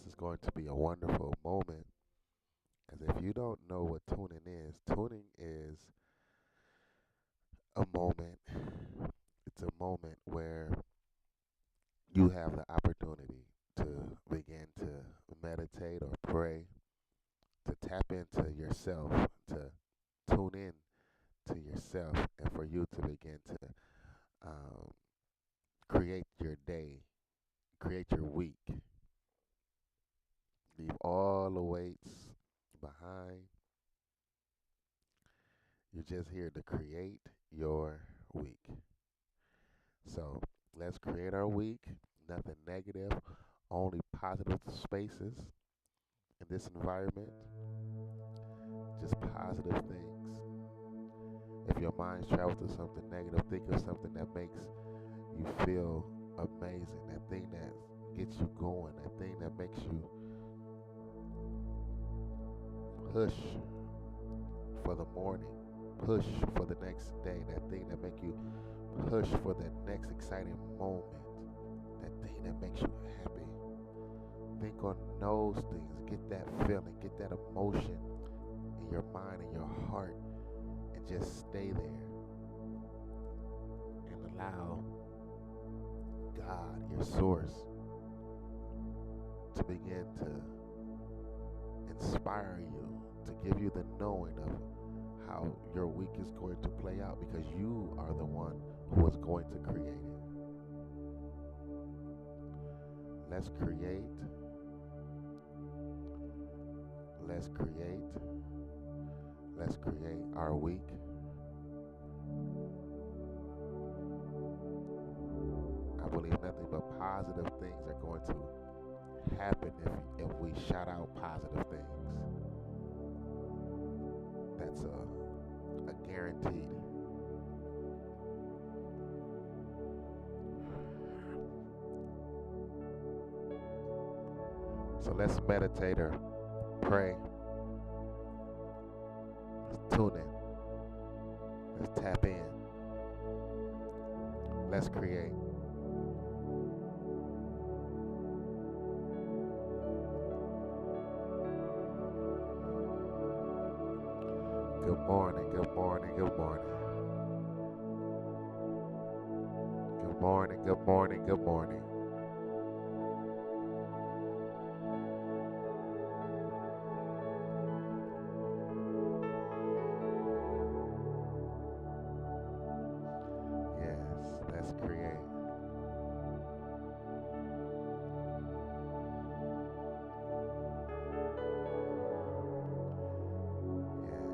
This is going to be a wonderful moment. Because if you don't know what tuning is a moment. It's a moment where you have the opportunity to begin to meditate or pray, to tap into yourself, to tune in to yourself, and for you to begin to um, create your day, create your week, leave all the weights behind. You're just here to create your week. So let's create our week. Nothing negative, only positive spaces in this environment. Just positive things. If your mind travels to something negative, think of something that makes you feel amazing. That thing that gets you going. That thing that makes you push for the morning, push for the next day. That thing that makes you push for the next exciting moment. That thing that makes you happy. Think on those things. Get that feeling, get that emotion in your mind and your heart, and just stay there and allow God, your source, to begin to inspire you, to give you the knowing of how your week is going to play out, because you are the one who is going to create it. Let's create. Let's create. Let's create our week. I believe nothing but positive things are going to happen if we shout out positive things. That's a guaranteed. So let's meditate or pray. Let's tune in. Let's tap in. Let's create. Good morning, good morning, good morning. Good morning, good morning, good morning. Yes, let's create. Yes,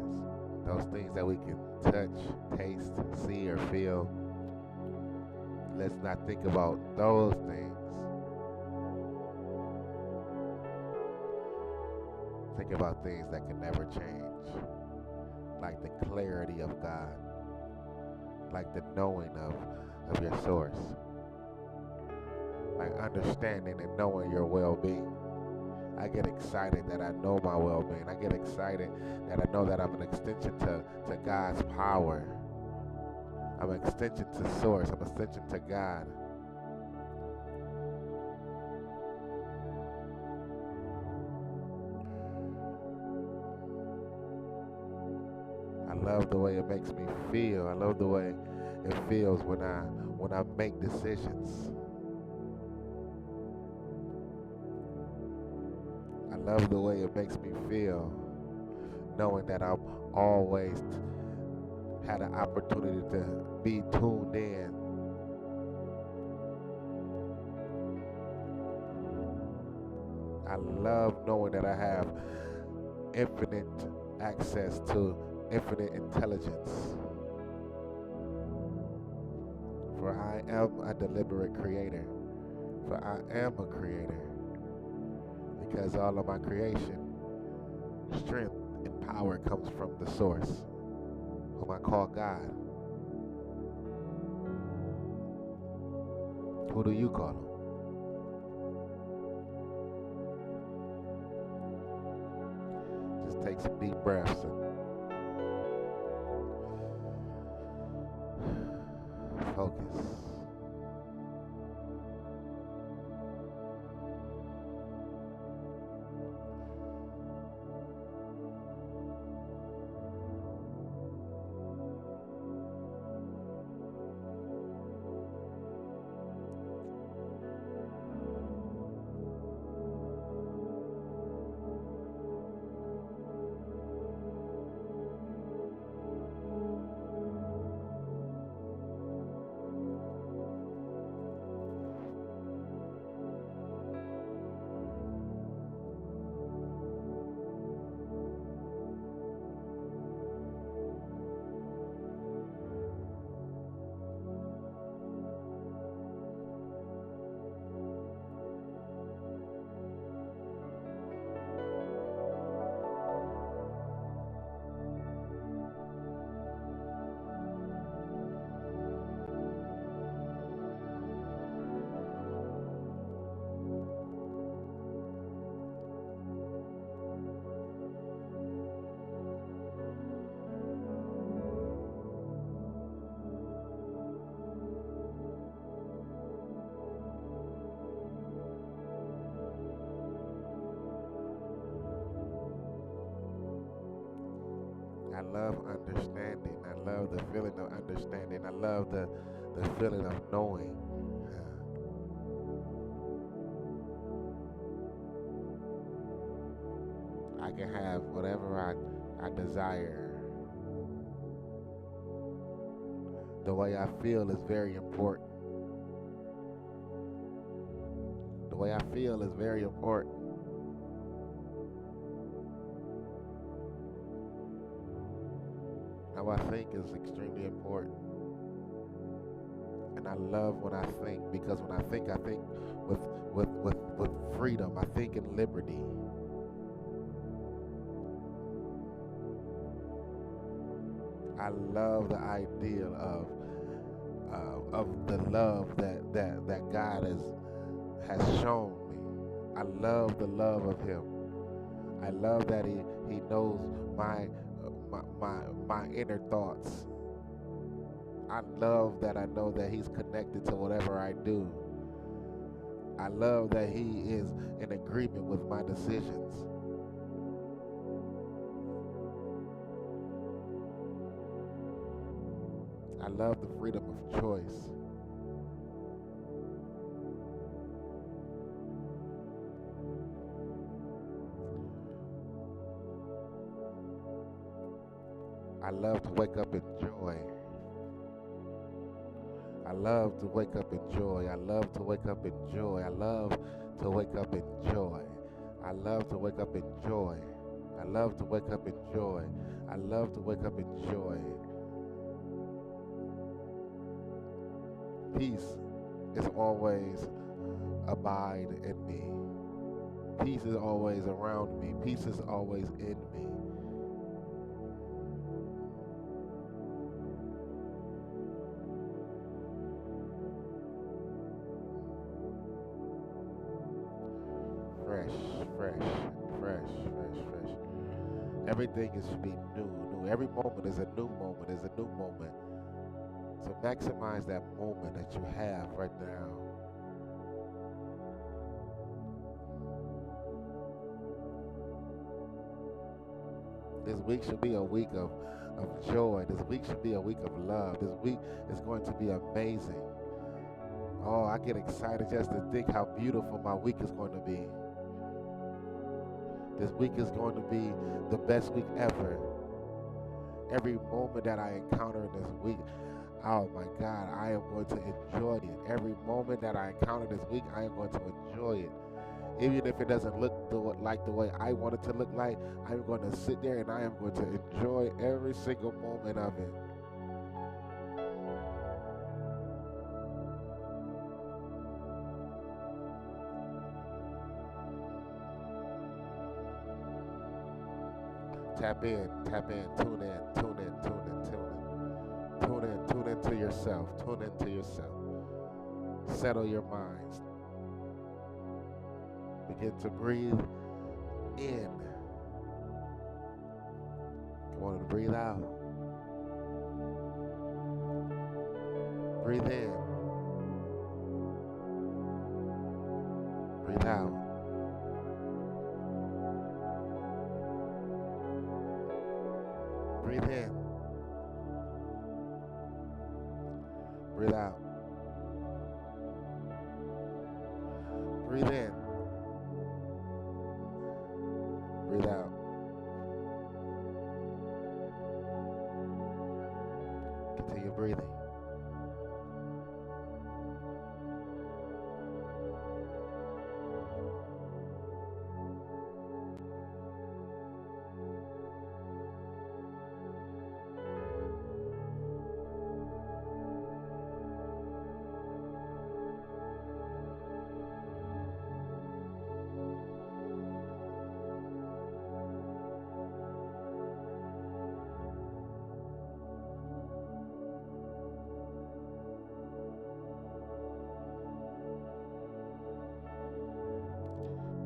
those things that we can touch, taste, see, or feel. Let's not think about those things. Think about things that can never change, like the clarity of God, like the knowing of your source, like understanding and knowing your well-being. I get excited that I know my well-being. I get excited that I know that I'm an extension to God's power. I'm an extension to source. I'm an extension to God. I love the way it makes me feel. I love the way it feels when I make decisions. I love the way it makes me feel knowing that I'm always had an opportunity to be tuned in. I love knowing that I have infinite access to infinite intelligence. For I am a deliberate creator. For I am a creator. Because all of my creation, strength, and power comes from the source, whom I call God. Who do you call him? Just take some deep breaths and focus. love understanding. I love the feeling of understanding. I love the feeling of knowing. I can have whatever I desire. The way I feel is very important. The way I feel is very important. How I think is extremely important. And I love when I think, because when I think with with freedom. I think in liberty. I love the idea of the love that God has shown me. I love the love of Him. I love that He knows my inner thoughts. I love that I know that He's connected to whatever I do. I love that He is in agreement with my decisions. I love the freedom of choice. I love to wake up in joy. I love to wake up in joy. I love to wake up in joy. I love to wake up in joy. I love to wake up in joy. I love to wake up in joy. I love to wake up in joy. Peace is always abide in me. Peace is always around me. Peace is always in me. Fresh, fresh, fresh, fresh, fresh. Everything is to be new, new. Every moment is a new moment, is a new moment. So maximize that moment that you have right now. This week should be a week of joy. This week should be a week of love. This week is going to be amazing. Oh, I get excited just to think how beautiful my week is going to be. This week is going to be the best week ever. Every moment that I encounter in this week, oh my God, I am going to enjoy it. Every moment that I encounter this week, I am going to enjoy it. Even if it doesn't look like the way I want it to look like, I'm going to sit there and I am going to enjoy every single moment of it. Tap in, tune in, tune in, tune in, tune in. Tune in, tune into yourself, tune into yourself. Settle your minds. Begin to breathe in. Come on and breathe out. Breathe in. Breathe out. Breathe in. Breathe out. Breathe in. Breathe out. Continue breathing.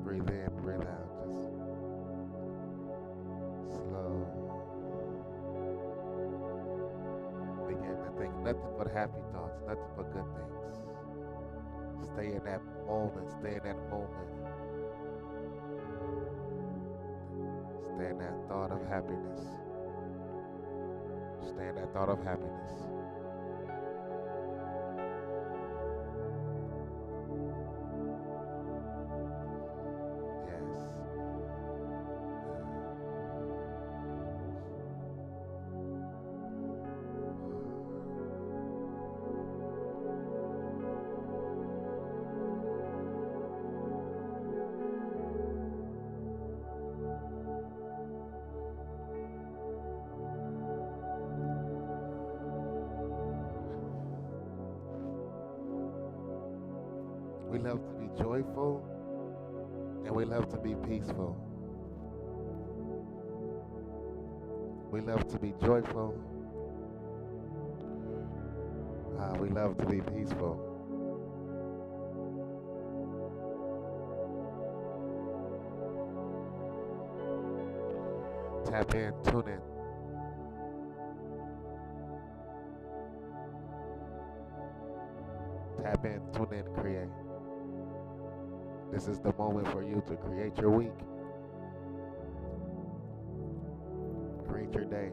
Breathe in, breathe out, just slow. Begin to think nothing but happy thoughts, nothing but good things. Stay in that moment, stay in that moment. Stay in that thought of happiness. Understand that thought of happiness. Yes. We love to be joyful and we love to be peaceful. We love to be joyful. We love to be peaceful. Tap in, tune in. Tap in, tune in, create. This is the moment for you to create your week. Create your day.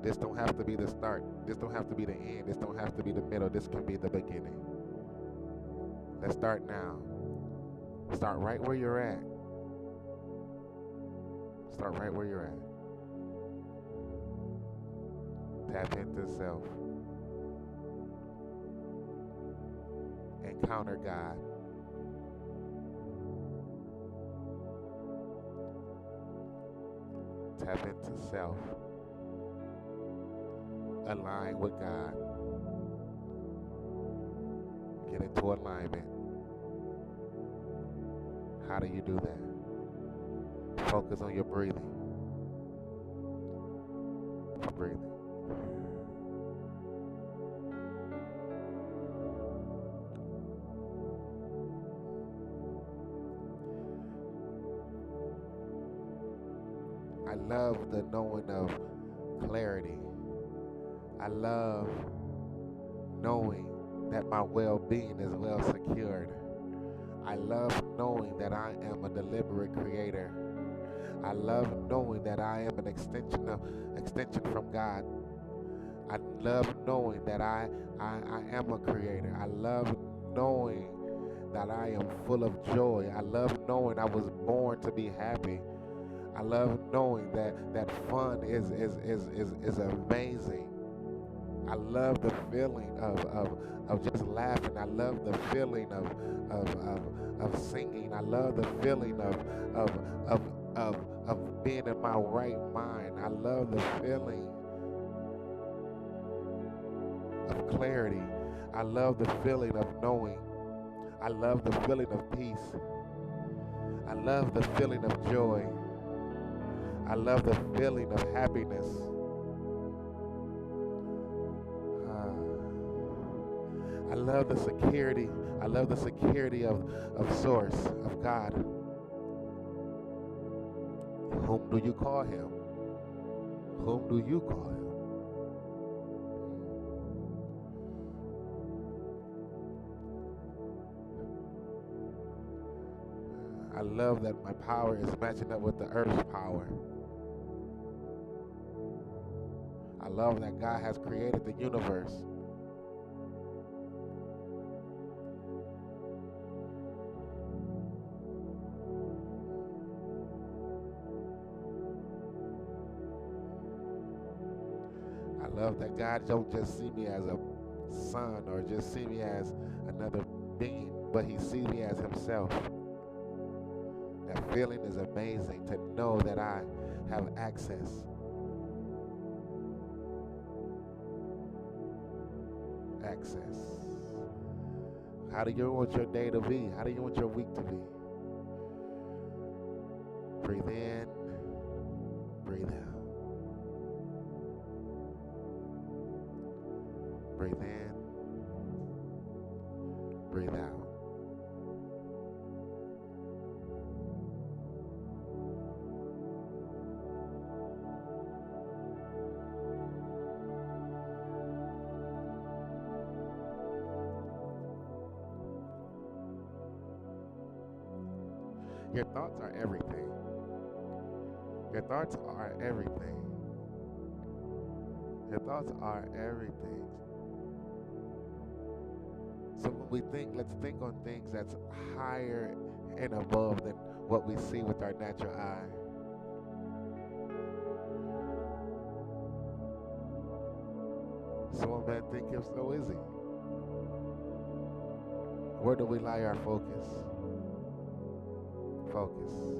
This don't have to be the start. This don't have to be the end. This don't have to be the middle. This can be the beginning. Let's start now. Start right where you're at. Start right where you're at. Tap into self. Encounter God. Tap into self. Align with God. Get into alignment. How do you do that? Focus on your breathing. Breathing. I love the knowing of clarity. I love knowing that my well-being is well secured. I love knowing that I am a deliberate creator. I love knowing that I am an extension from God. I love knowing that I am a creator. I love knowing that I am full of joy. I love knowing I was born to be happy. I love knowing that fun is amazing. I love the feeling of just laughing. I love the feeling of singing. I love the feeling of being in my right mind. I love the feeling of clarity. I love the feeling of knowing. I love the feeling of peace. I love the feeling of joy. I love the feeling of happiness. I love the security. I love the security of source, of God. Whom do you call him? Whom do you call him? I love that my power is matching up with the earth's power. I love that God has created the universe. I love that God don't just see me as a son or just see me as another being, but he sees me as himself. That feeling is amazing, to know that I have access. Access. How do you want your day to be? How do you want your week to be? Breathe in, breathe out. Breathe in, breathe out. Your thoughts are everything. Your thoughts are everything. Your thoughts are everything. So when we think, let's think on things that's higher and above than what we see with our natural eye. Some men think it's so easy. Where do we lie our focus? Focus.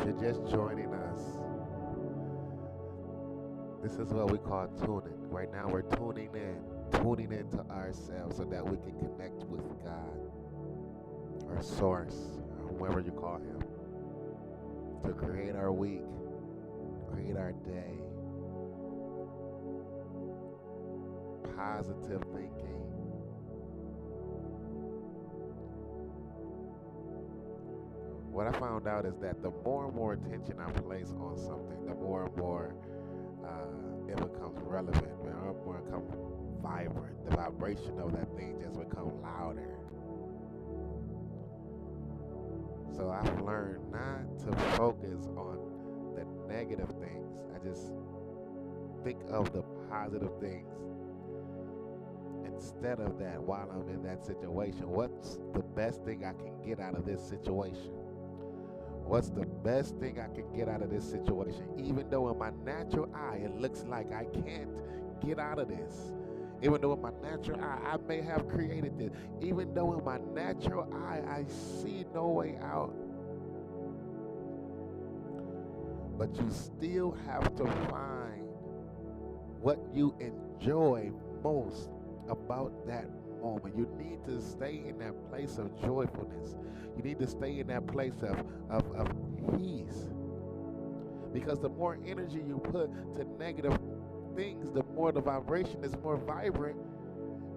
If you're just joining us, this is what we call tuning. Right now we're tuning into ourselves so that we can connect with God, our source, or whoever you call him, to create our week, create our day, positive thinking. What I found out is that the more and more attention I place on something, the more and more it becomes relevant, the more and more it becomes vibrant. The vibration of that thing just becomes louder. So I've learned not to focus on the negative things. I just think of the positive things. Instead of that, while I'm in that situation, what's the best thing I can get out of this situation? What's the best thing I can get out of this situation? Even though in my natural eye, it looks like I can't get out of this. Even though in my natural eye, I may have created this. Even though in my natural eye, I see no way out. But you still have to find what you enjoy most about that moment. You need to stay in that place of joyfulness. You need to stay in that place of peace. Because the more energy you put to negative things, the more the vibration is more vibrant,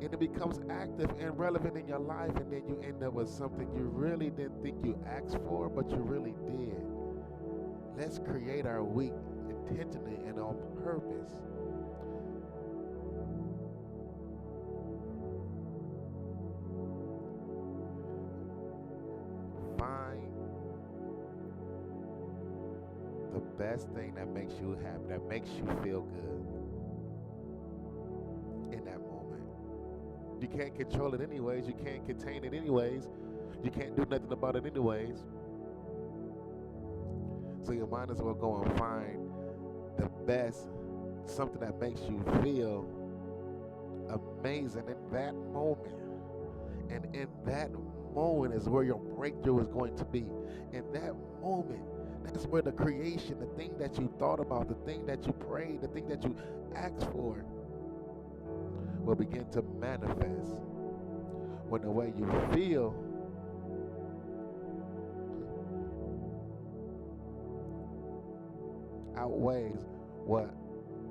and it becomes active and relevant in your life, and then you end up with something you really didn't think you asked for, but you really did. Let's create our week intentionally and on purpose. Find the best thing that makes you happy, that makes you feel good in that moment. You can't control it anyways. You can't contain it anyways. You can't do nothing about it anyways. So you might as well go and find the best, something that makes you feel amazing in that moment. And in that moment is where your breakthrough is going to be. In that moment, that's where the creation, the thing that you thought about, the thing that you prayed, the thing that you asked for will begin to manifest. When the way you feel outweighs what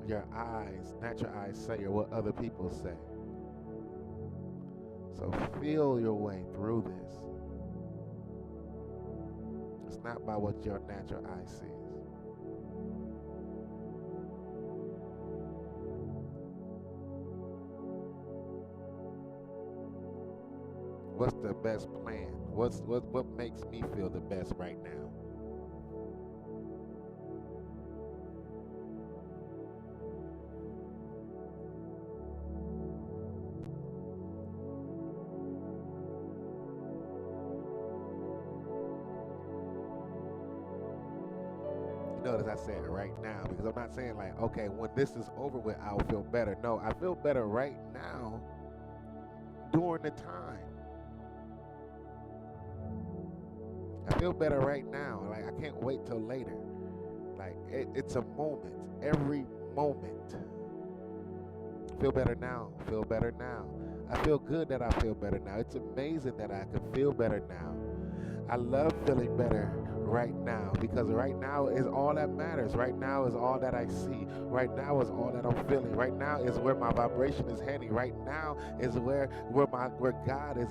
your eyes, natural eyes say, or what other people say. So feel your way through this. It's not by what your natural eye sees. What's the best plan? What makes me feel the best right now? Notice I said right now, because I'm not saying like, okay, when this is over with, I'll feel better. No, I feel better right now during the time. I feel better right now. Like, I can't wait till later. Like, it's a moment. Every moment. Feel better now. Feel better now. I feel good that I feel better now. It's amazing that I can feel better now. I love feeling better right now, because right now is all that matters. Right now is all that I see. Right now is all that I'm feeling. Right now is where my vibration is heading. Right now is where God is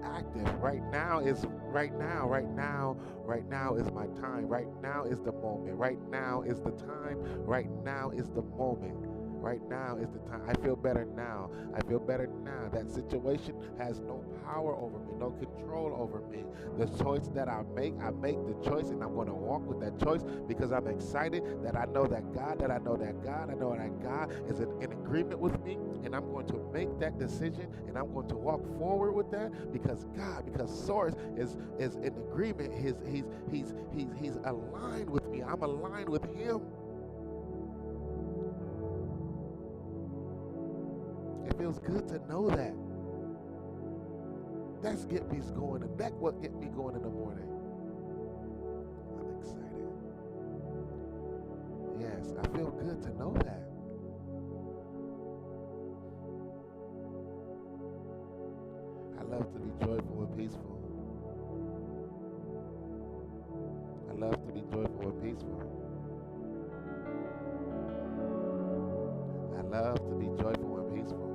active. Right now is right now is my time. Right now is the moment. Right now is the time. Right now is the moment. Right now is the time. I feel better now. I feel better now. That situation has no power over me, no control over me. The choice that I make the choice, and I'm going to walk with that choice because I'm excited that I know that God is in agreement with me, and I'm going to make that decision, and I'm going to walk forward with that because Source is in agreement. He's aligned with me. I'm aligned with Him. It feels good to know that. That's get me going, and that's what get me going in the morning. I'm excited. good to know that. I love to be joyful and peaceful. I love to be joyful and peaceful. I love to be joyful and peaceful.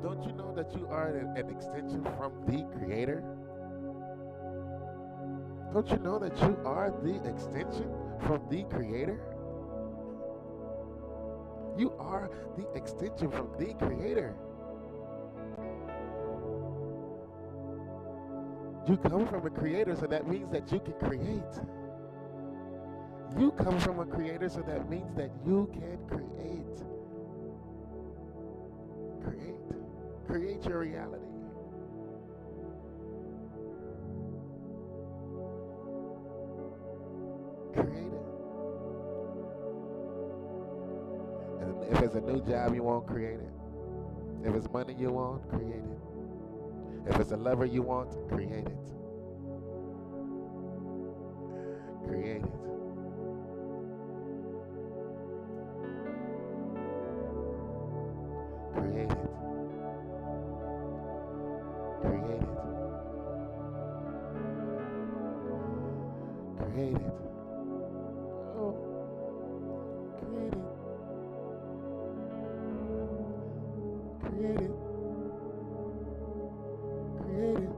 Don't you know that you are an extension from the Creator? Don't you know that you are the extension from the Creator? You are the extension from the Creator. You come from a Creator, so that means that you can create. You come from a Creator, so that means that you can create. Create. Create your reality. Create it. And if it's a new job you want, create it. If it's money you want, create it. If it's a lover you want, create it. Create it. Create it. Create it. Create it. Oh, create it. Create it. Create it.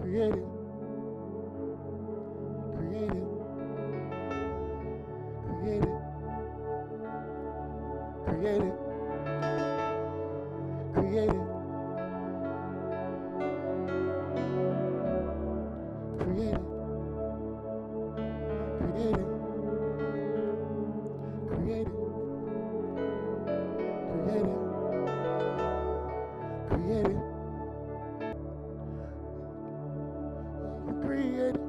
Create it. Create it. Create it. Create it. Create it. Create it. Create it. Create it. Create it. Create it. Create it.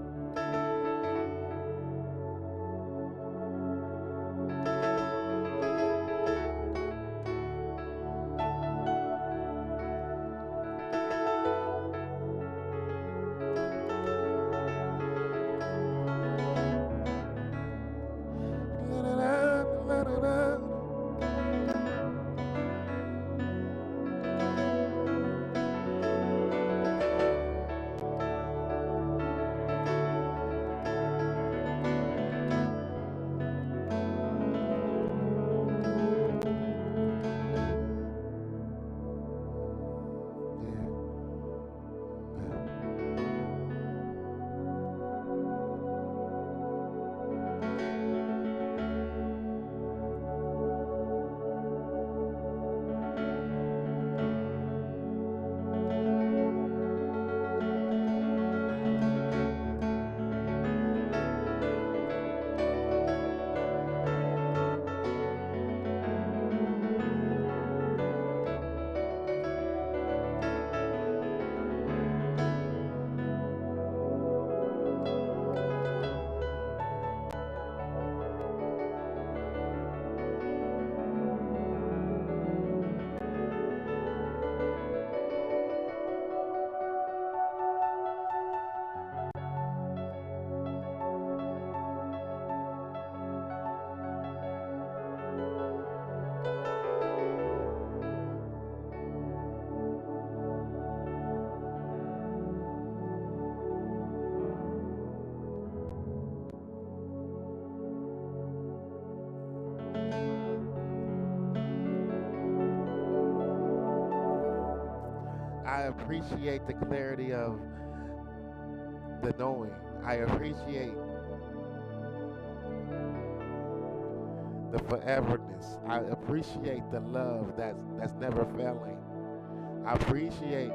appreciate the clarity of the knowing. I appreciate the foreverness. I appreciate the love that's never failing. I appreciate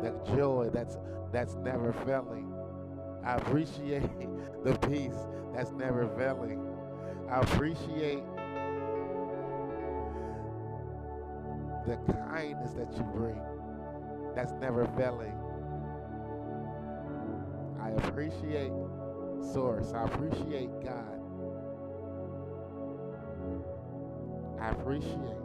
the joy that's never failing. I appreciate the peace that's never failing. I appreciate the kindness that you bring that's never failing. I appreciate Source. I appreciate God. I appreciate.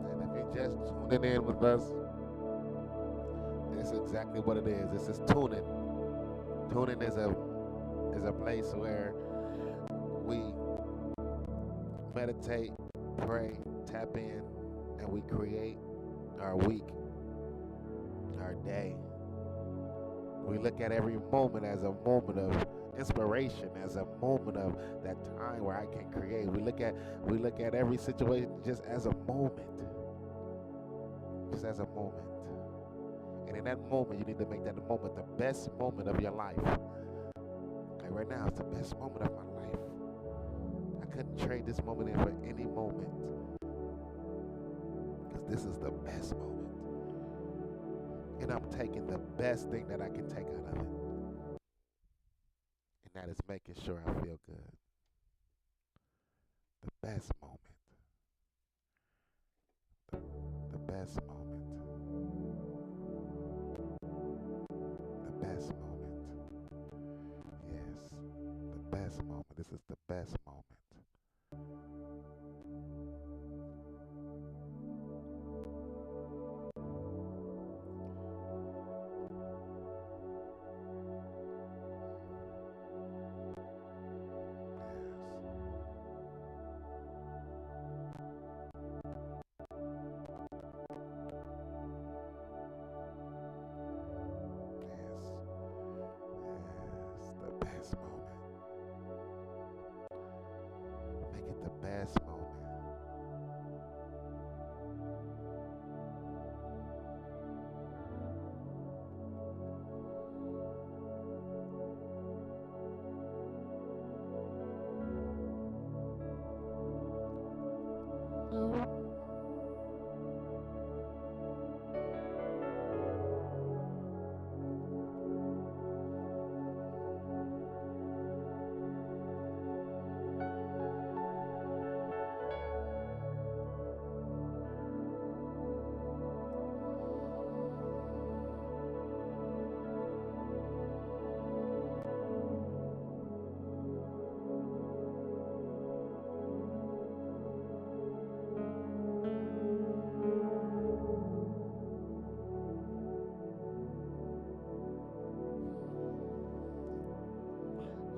And if you're just tuning in with us, that's exactly what it is. This is tuning. Tuning is a place where we meditate, pray, tap in, and we create our week, our day. We look at every moment as a moment of inspiration, as a moment of that time where I can create. We look at every situation just as a moment. Just as a moment. And in that moment, you need to make that moment the best moment of your life. Like right now, it's the best moment of my life. I couldn't trade this moment in for any moment. Because this is the best moment. And I'm taking the best thing that I can take out of it. And that is making sure I feel good. The best moment. The best moment. The best moment. Yes. The best moment. This is the best moment. Best moment. Make it the best moment.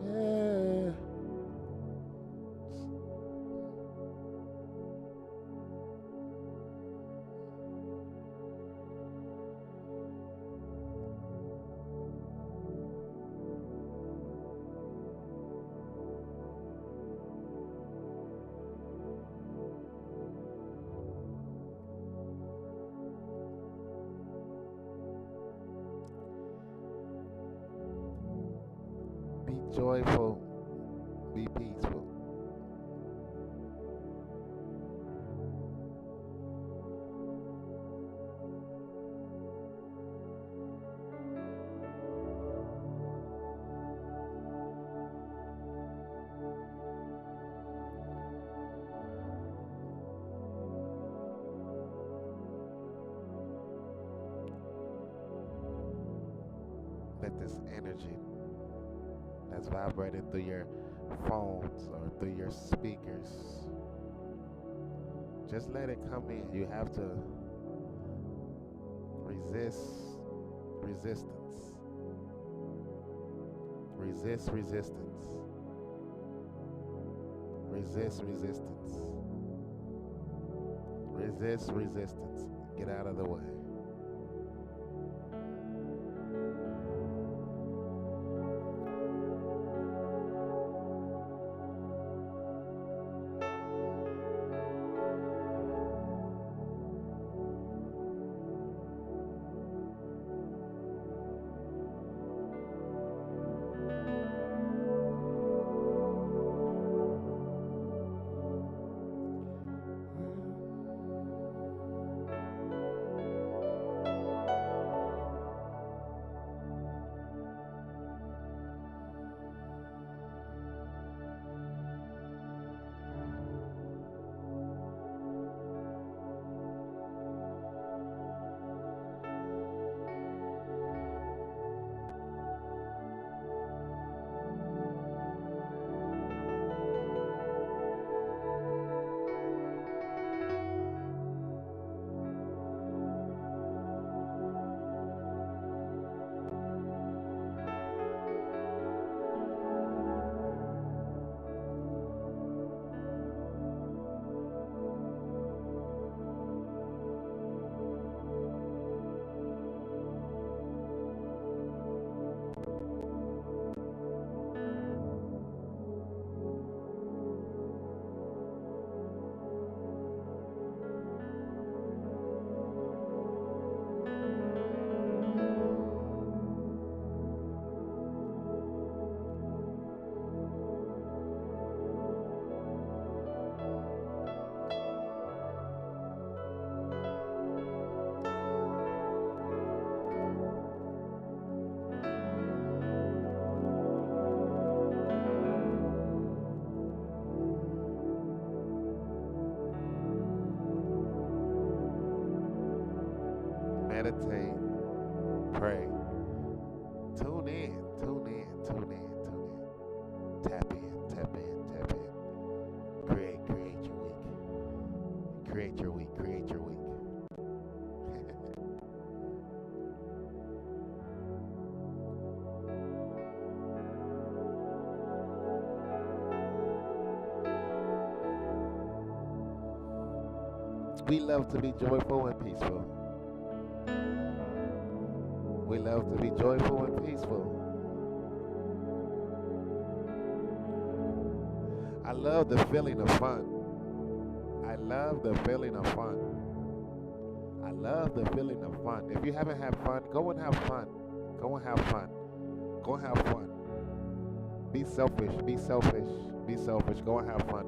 Yeah. Be joyful. Be peaceful. Let this energy that's vibrating through your phones or through your speakers, just let it come in. You have to resist resistance. Resist resistance. Resist resistance. Resist resistance. Get out of the way. Meditate, pray, tune in, tune in, tune in, tune in. Tap in, tap in, tap in. Create your week. Create your week, create your week. We love to be joyful and peaceful. We love to be joyful and peaceful. I love the feeling of fun. I love the feeling of fun. I love the feeling of fun. If you haven't had fun, go and have fun. Go and have fun. Go and have fun. Be selfish. Be selfish. Be selfish. Go and have fun.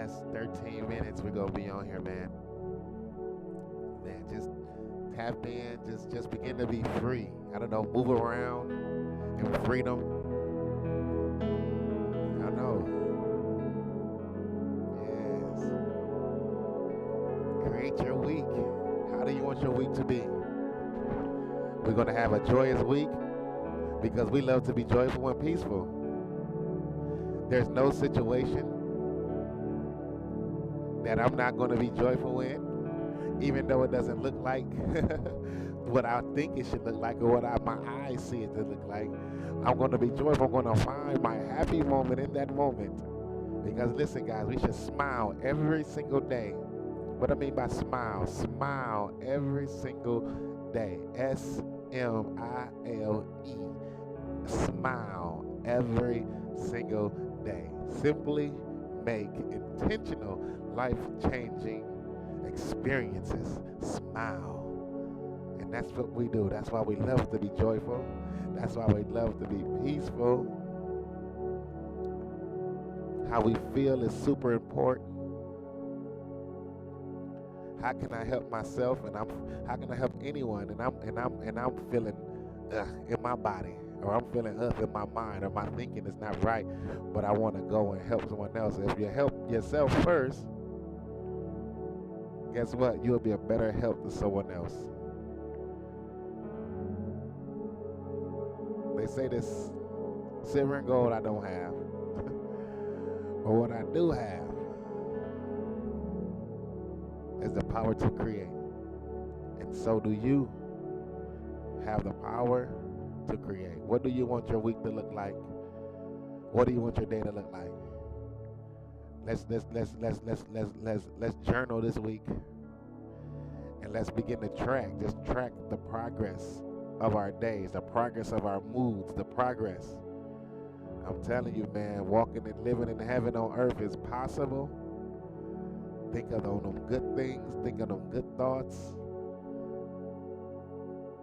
last 13 minutes we're gonna be on here, man. Man, just tap in, just begin to be free. I don't know, move around in freedom. I know. Yes. Create your week. How do you want your week to be? We're gonna have a joyous week because we love to be joyful and peaceful. There's no situation that I'm not going to be joyful in, even though it doesn't look like what I think it should look like or what my eyes see it to look like. I'm going to be joyful. I'm going to find my happy moment in that moment. Because listen, guys, we should smile every single day. What I mean by smile, smile every single day. S-M-I-L-E. Smile every single day. Simply make intentional life-changing experiences. Smile. And that's what we do. That's why we love to be joyful. That's why we love to be peaceful. How we feel is super important. How can I help myself, and how can I help anyone, and I'm feeling in my body, or I'm feeling in my mind, or my thinking is not right, but I want to go and help someone else. If you help yourself first, guess what? You'll be a better help to someone else. They say this silver and gold I don't have, but what I do have is the power to create. And so do you have the power to create. What do you want your week to look like? What do you want your day to look like? Let's journal this week, and let's begin to track the progress of our days, the progress of our moods, the progress. I'm telling you, man, walking and living in heaven on earth is possible. Think of them good things, think of them good thoughts.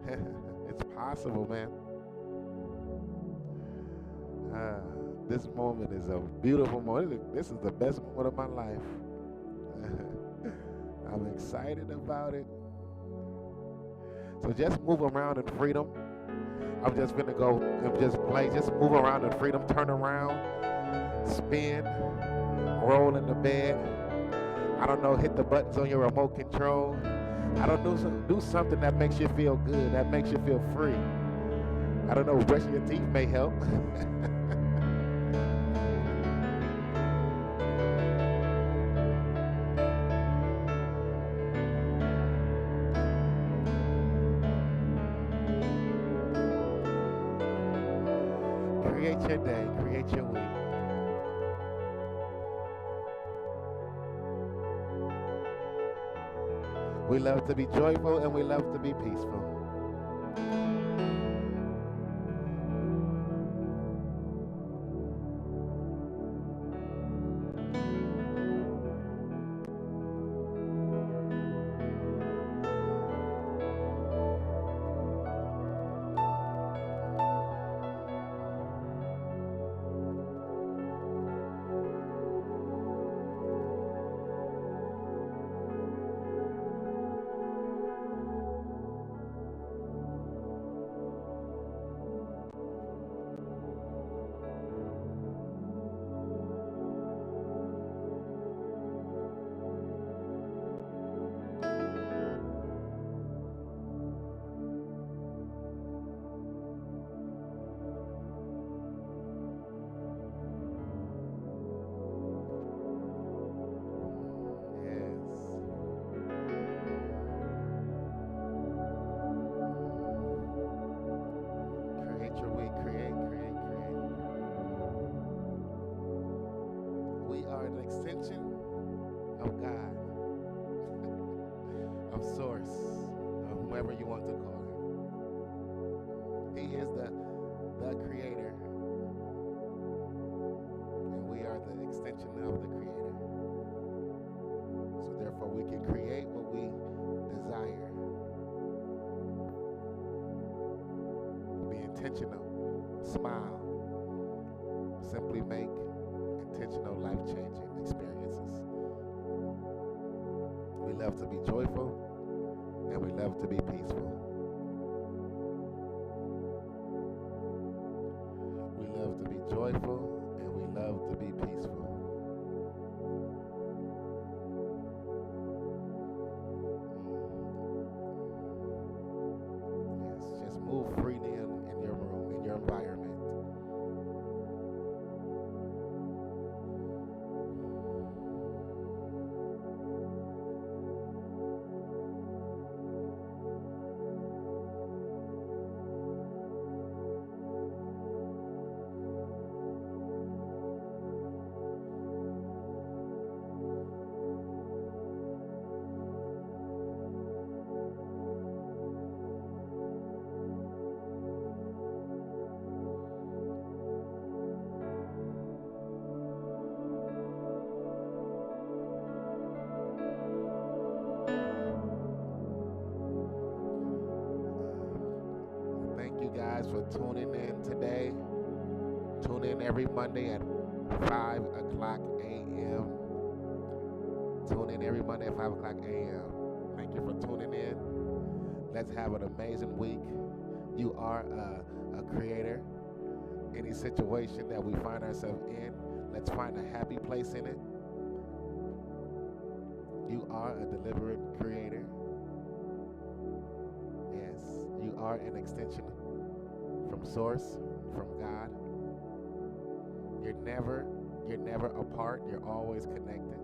It's possible, man. This moment is a beautiful moment. This is the best moment of my life. I'm excited about it. So just move around in freedom. I'm just gonna go and just play. Just move around in freedom. Turn around, spin, roll in the bed. I don't know, hit the buttons on your remote control. I don't know, do something that makes you feel good, that makes you feel free. I don't know, brushing your teeth may help. Create your day, create your week. We love to be joyful and we love to be peaceful. Of God, of Source, of whoever you want to call him. He is the Creator, and we are the extension of the Creator. So therefore, we can create what we desire. Be intentional, smile, simply make intentional life-changing experiences. love to be joyful, and we love to be peaceful. We love to be joyful, and we love to be peaceful. Yes, just move freely in your room, in your environment. Thank you guys for tuning in today. Tune in every Monday at 5 o'clock a.m. Tune in every Monday at 5 o'clock a.m. Thank you for tuning in. Let's have an amazing week. You are a creator. Any situation that we find ourselves in, let's find a happy place in it. You are a deliberate creator. Yes, you are an extension from Source, from God. You're never apart. You're always connected.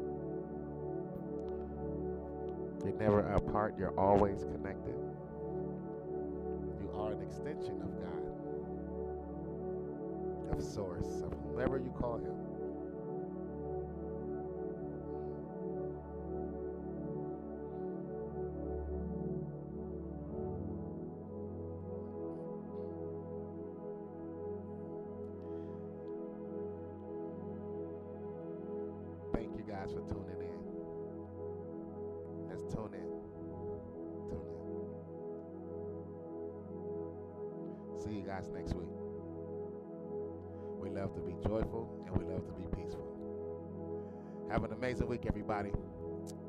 You're never apart. You're always connected. You are an extension of God, of Source, of whomever you call Him. Thank you guys for tuning in. Let's tune in. Tune in. See you guys next week. We love to be joyful, and we love to be peaceful. Have an amazing week, everybody. Bye.